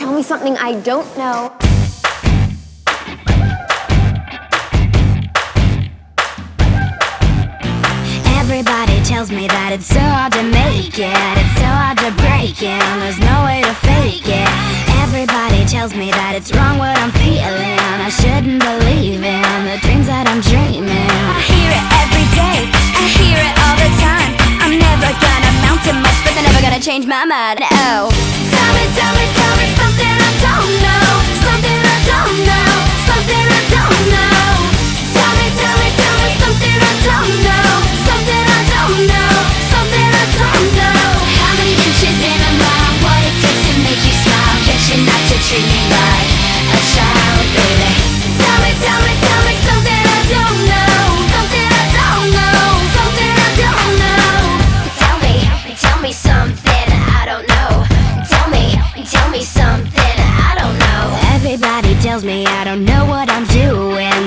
tell me something I don't know. Everybody tells me that it's so hard to make it, it's so hard to break it, there's no way to fake it. Everybody tells me that it's wrong what I'm feeling, I shouldn't believe in the dreams that I'm dreaming. I hear it every day, I hear it all the time. I'm never gonna amount to much, but they're never gonna change my mind. Oh, tell me something I don't know, something I don't know, something I don't know. Tell me something I don't know, something I don't know, something I don't know. How many inches in a mile, what it takes to make you smile, get you not to treat me like a child, baby. Tell me something I don't know, something I don't know, something I don't know. Tell me something I don't know. Tell me something I don't know. Everybody tells me I don't know what I'm doing,